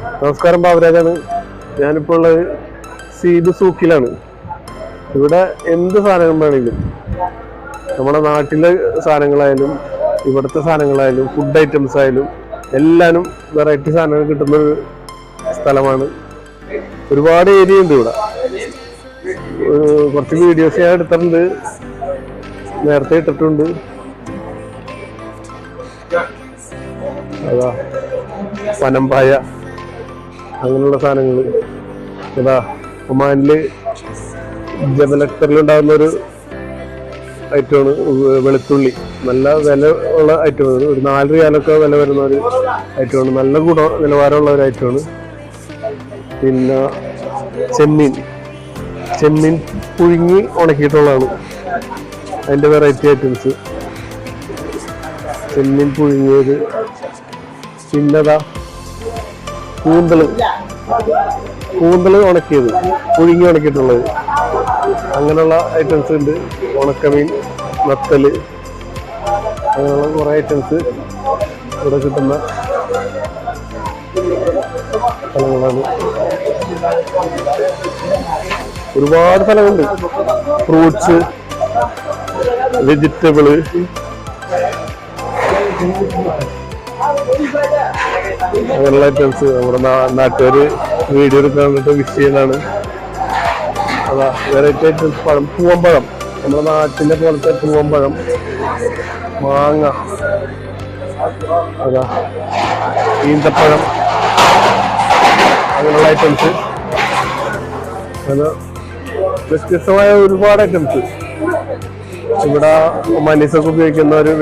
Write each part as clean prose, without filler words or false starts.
നമസ്കാരം, ബാബുരാജാണ്. ഞാനിപ്പോൾ ഉള്ളത് സീബ് സൂക്കിലാണ്. ഇവിടെ എന്ത് സാധനം വേണമെങ്കിലും, നമ്മുടെ നാട്ടിലെ സാധനങ്ങളായാലും ഇവിടുത്തെ സാധനങ്ങളായാലും ഫുഡ് ഐറ്റംസ് ആയാലും എല്ലാനും വെറൈറ്റി സാധനങ്ങൾ കിട്ടുന്നൊരു സ്ഥലമാണ്. ഒരുപാട് ഏരിയ ഉണ്ട് ഇവിടെ. കുറച്ച് വീഡിയോസ് ഞാൻ എടുത്തിട്ടുണ്ട്, നേരത്തെ ഇട്ടിട്ടുണ്ട്. അതാ പനമ്പായ അങ്ങനെയുള്ള സാധനങ്ങൾ. അതാ ഒമാനില് ജബലക്തറിലുണ്ടാകുന്ന ഒരു ഐറ്റമാണ് വെളുത്തുള്ളി. നല്ല വില ഉള്ള ഐറ്റമാണ്. ഒരു 4 റിയാലൊക്കെ വില വരുന്ന ഒരു ഐറ്റമാണ്. നല്ല നിലവാരമുള്ള ഒരു ഐറ്റമാണ്. പിന്നെ ചെമ്മീൻ പുഴുങ്ങി ഉണക്കിയിട്ടുള്ളതാണ് അതിൻ്റെ വെറൈറ്റി ഐറ്റംസ്. ചെമ്മീൻ പുഴുങ്ങിയത്. പിന്നെതാ കൂന്തള് ഉണക്കിയത്, പുഴുങ്ങി ഉണക്കിയിട്ടുള്ളത്. അങ്ങനെയുള്ള ഐറ്റംസ് ഉണ്ട്. ഉണക്കമീൻ, നത്തല്, അങ്ങനെയുള്ള കുറേ ഐറ്റംസ് ഇവിടെ കിട്ടുന്ന സ്ഥലങ്ങളാണ്. ഒരുപാട് സ്ഥലങ്ങളുണ്ട്. ഫ്രൂട്ട്സ്, വെജിറ്റബിള്, അങ്ങനെയുള്ള ഐറ്റംസ്. നമ്മുടെ നാട്ടുകാർ വീഡിയോ എടുക്കാൻ വേണ്ടിയിട്ട് വിഷയമാണ്. അതാ വെറൈറ്റി ഐറ്റംസ്. പഴം, പൂവമ്പഴം, നമ്മുടെ നാട്ടിലെ പോലത്തെ പൂവമ്പഴം, മാങ്ങ, അതാ ഈന്തപ്പഴം, അങ്ങനെയുള്ള ഐറ്റംസ്. അത് വ്യത്യസ്തമായ ഒരുപാട് ഐറ്റംസ്. ഇവിടെ മനീസൊക്കെ ഉപയോഗിക്കുന്ന ഒരു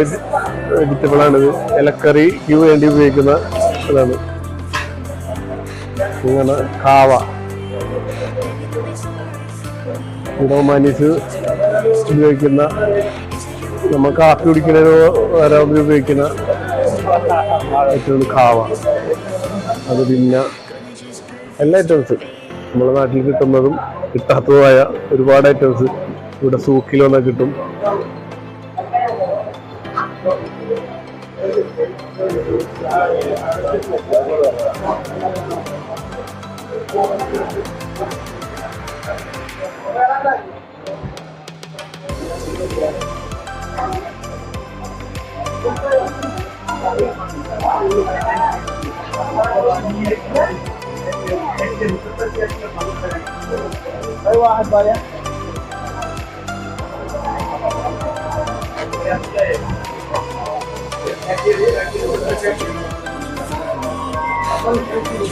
വെജിറ്റബിളാണിത്. ഇലക്കറിക്ക് വേണ്ടി ഉപയോഗിക്കുന്ന ഇതാണ്. ഇങ്ങനെ കാവ, ഇവിടെ മനീസ് ഉപയോഗിക്കുന്ന, നമ്മൾ കാപ്പി കുടിക്കുന്നതിന് വരെ ഉപയോഗിക്കുന്ന ഐറ്റമാണ് കാവ. അത് പിന്നെ എല്ലാ ഐറ്റംസ് നമ്മുടെ നാട്ടിൽ കിട്ടുന്നതും കിട്ടാത്തതുമായ ഒരുപാട് ഐറ്റംസ് ഇവിടെ സൂക്കിൽ വന്നാൽ കിട്ടും. واحد بالي